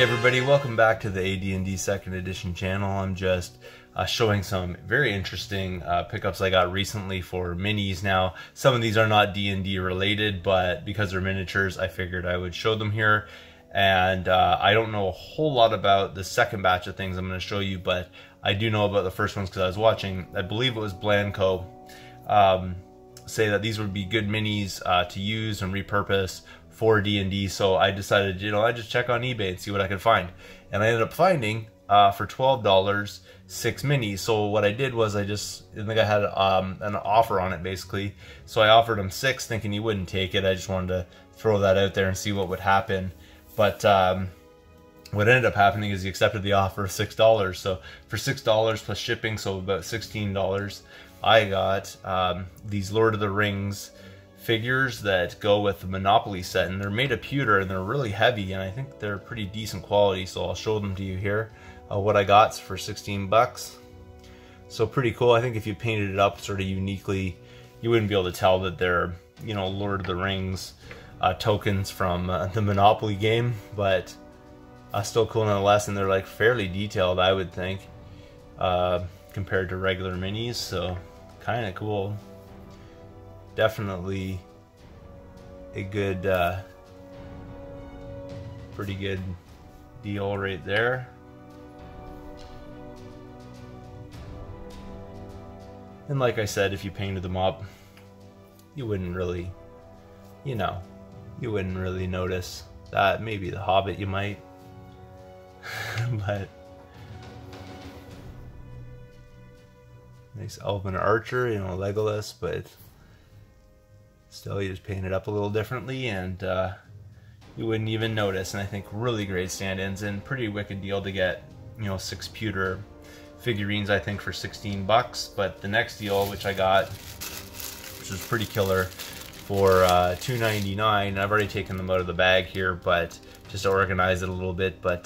everybody, welcome back to the AD&D 2nd Edition channel. I'm just showing some very interesting pickups I got recently for minis. Now, some of these are not D&D related, but because they're miniatures, I figured I would show them here. And I don't know a whole lot about the second batch of things I'm going to show you, but I do know about the first ones because I was watching, I believe it was Blanco, say that these would be good minis to use and repurpose for D&D. So I decided, I just check on eBay and see what I could find. And I ended up finding, for $12, 6 minis. So what I did was I think I had an offer on it basically. So I offered him 6 thinking he wouldn't take it. I just wanted to throw that out there and see what would happen. But what ended up happening is he accepted the offer of $6. So for $6 plus shipping, so about $16, I got these Lord of the Rings figures that go with the Monopoly set, and they're made of pewter and they're really heavy, and I think they're pretty decent quality, so I'll show them to you here. What I got for 16 bucks. So pretty cool. I think if you painted it up sort of uniquely, you wouldn't be able to tell that they're, Lord of the Rings tokens from the Monopoly game, but still cool nonetheless, and they're like fairly detailed, I would think, compared to regular minis, so kind of cool. Definitely a good, pretty good deal right there. And like I said, if you painted them up, you wouldn't really, you wouldn't really notice that. Maybe the Hobbit you might, but nice elven archer, Legolas, but still, you just paint it up a little differently, and you wouldn't even notice. And I think really great stand-ins, and pretty wicked deal to get, 6 pewter figurines, I think, for 16 bucks. But the next deal, which I got, which was pretty killer, for $2.99. I've already taken them out of the bag here, but just to organize it a little bit. But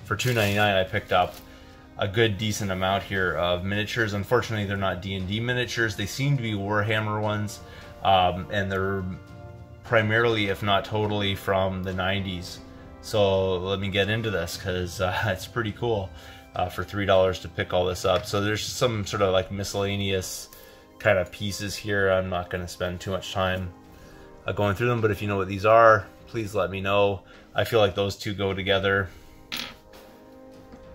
for $2.99, I picked up a good decent amount here of miniatures. Unfortunately, they're not D&D miniatures. They seem to be Warhammer ones. And they're primarily, if not totally, from the 90s. So let me get into this, because it's pretty cool for $3 to pick all this up. So there's some sort of like miscellaneous kind of pieces here. I'm not going to spend too much time going through them, but if you know what these are, please let me know. I feel like those two go together.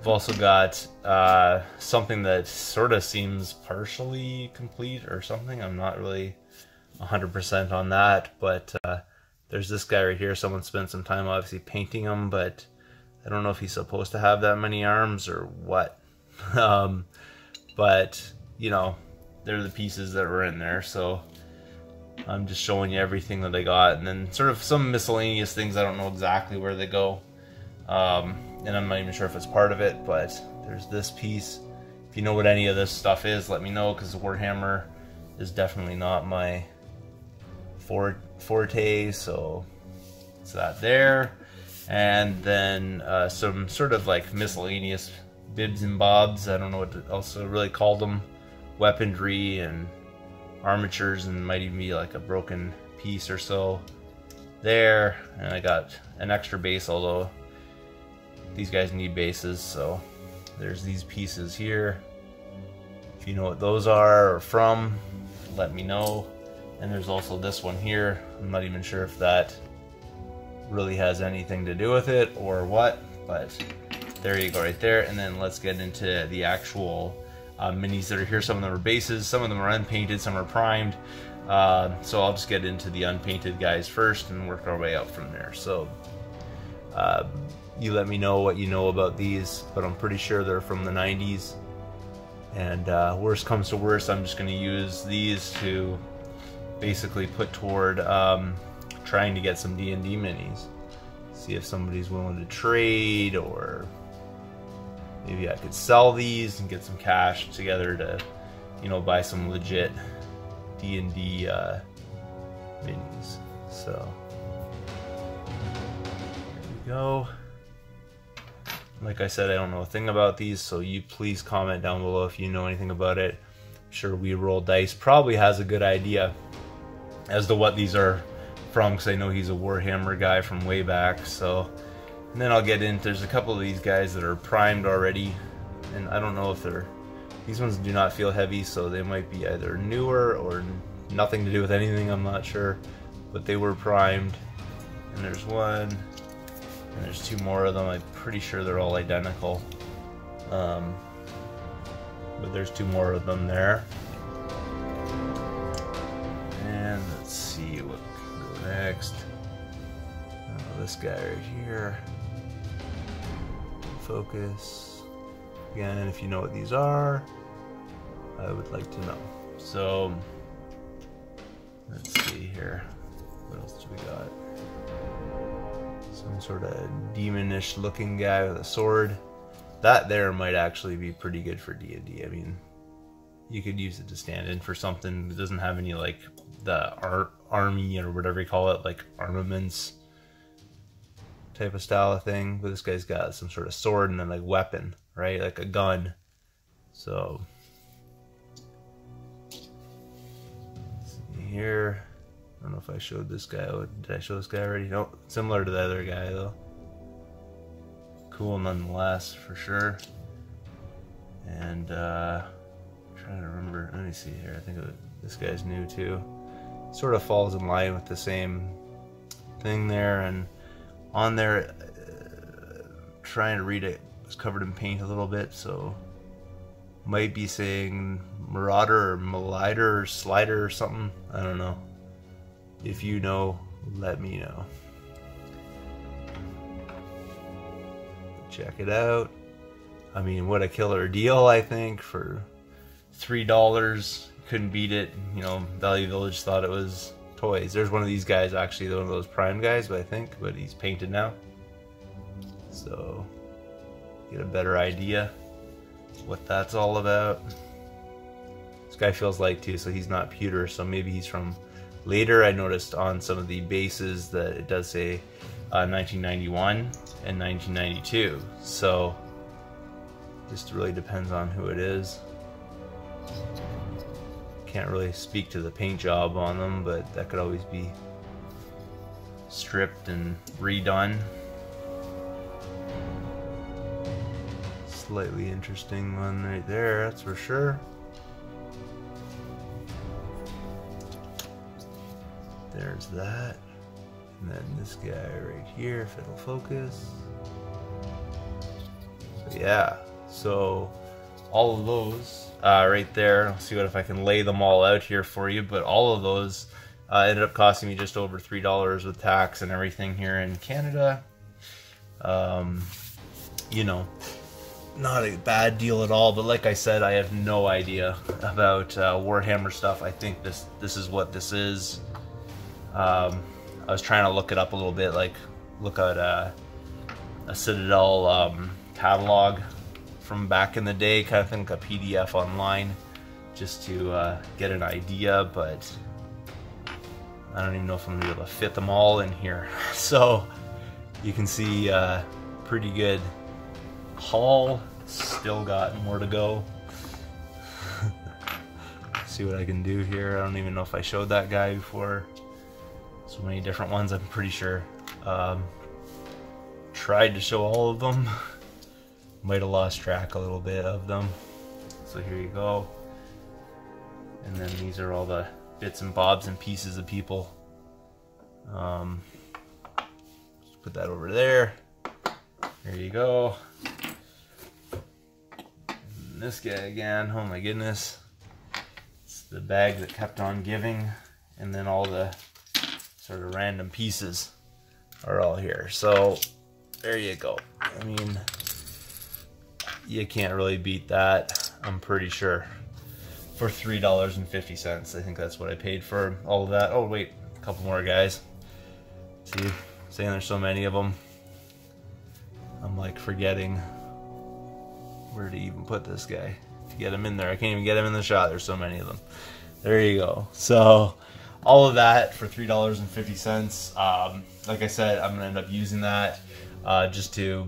I've also got something that sort of seems partially complete or something. I'm not really 100% on that, but there's this guy right here. Someone spent some time obviously painting him, but I don't know if he's supposed to have that many arms or what. But they're the pieces that were in there, so I'm just showing you everything that I got, and then sort of some miscellaneous things. I don't know exactly where they go, and I'm not even sure if it's part of it, but there's this piece. If you know what any of this stuff is, let me know, because Warhammer is definitely not my forte, so it's that there. And then some sort of like miscellaneous bibs and bobs, I don't know what to also really call them, weaponry and armatures, and might even be like a broken piece or so there. And I got an extra base, although these guys need bases, so there's these pieces here. If you know what those are or from, let me know. And there's also this one here. I'm not even sure if that really has anything to do with it or what, but there you go right there. And then let's get into the actual minis that are here. Some of them are bases, some of them are unpainted, some are primed. So I'll just get into the unpainted guys first and work our way out from there. So you let me know what you know about these, but I'm pretty sure they're from the 90s. And worst comes to worst, I'm just going to use these to basically put toward trying to get some D&D minis. See if somebody's willing to trade, or maybe I could sell these and get some cash together to, buy some legit D&D minis. So there we go. Like I said, I don't know a thing about these, so you please comment down below if you know anything about it. I'm sure We Roll Dice probably has a good idea as to what these are from, because I know he's a Warhammer guy from way back. So And then I'll get into, there's a couple of these guys that are primed already, and I don't know if they're, these ones do not feel heavy, so they might be either newer or nothing to do with anything, I'm not sure, but they were primed. And there's one, and there's two more of them. I'm pretty sure they're all identical, but there's two more of them there. And let's see what can go next. This guy right here. Focus. Again, if you know what these are, I would like to know. So let's see here. What else do we got? Some sort of demonish looking guy with a sword. That there might actually be pretty good for D&D. I mean, you could use it to stand in for something that doesn't have any like the army or whatever you call it, like armaments type of style of thing. But this guy's got some sort of sword and then like weapon, right? Like a gun. So let's see here. I don't know if I showed this guy. Did I show this guy already? Nope. Similar to the other guy though. Cool nonetheless, for sure. And trying to remember. Let me see here. I think this guy's new too. Sort of falls in line with the same thing there, and on there, trying to read it, it's covered in paint a little bit, so might be saying Marauder or Malider or Slider or something. I don't know. If you know, let me know. Check it out. I mean, what a killer deal, I think, for $3. Couldn't beat it. You know, Value Village thought it was toys. There's one of these guys, actually, one of those Prime guys, but he's painted now. So, get a better idea what that's all about. This guy feels light too, so he's not pewter, so maybe he's from later. I noticed on some of the bases that it does say 1991 and 1992, so just really depends on who it is. Can't really speak to the paint job on them, but that could always be stripped and redone. Slightly interesting one right there, that's for sure. There's that. And then this guy right here, if it'll focus. But yeah, so all of those right there, I'll see what if I can lay them all out here for you, but all of those ended up costing me just over $3 with tax and everything here in Canada. You know, not a bad deal at all, but like I said, I have no idea about Warhammer stuff. I think this is what this is. I was trying to look it up a little bit, like look at a Citadel catalog from back in the day, kind of think a PDF online, just to get an idea, but I don't even know if I'm gonna be able to fit them all in here. So you can see pretty good haul. Still got more to go. See what I can do here. I don't even know if I showed that guy before. So many different ones, I'm pretty sure. Tried to show all of them. Might have lost track a little bit of them. So here you go. And then these are all the bits and bobs and pieces of people. Just put that over there. There you go. And this guy again, oh my goodness. It's the bag that kept on giving. And then all the sort of random pieces are all here. So there you go. I mean, you can't really beat that, I'm pretty sure, for $3.50. I think that's what I paid for all of that. Oh wait, a couple more guys. See, saying there's so many of them, I'm like forgetting where to even put this guy to get him in there. I can't even get him in the shot, there's so many of them. There you go. So all of that for $3.50. Like I said, I'm gonna end up using that just to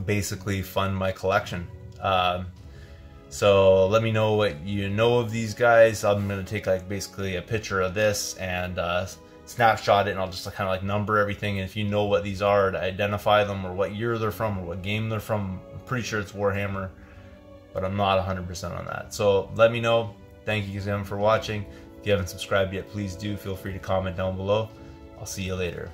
basically fund my collection. So let me know what you know of these guys. I'm gonna take like basically a picture of this and snapshot it, and I'll just kind of like number everything. And if you know what these are, to identify them, or what year they're from, or what game they're from. I'm pretty sure it's Warhammer, but I'm not 100% on that. So let me know. Thank you again for watching. If you haven't subscribed yet, please do. Feel free to comment down below. I'll see you later.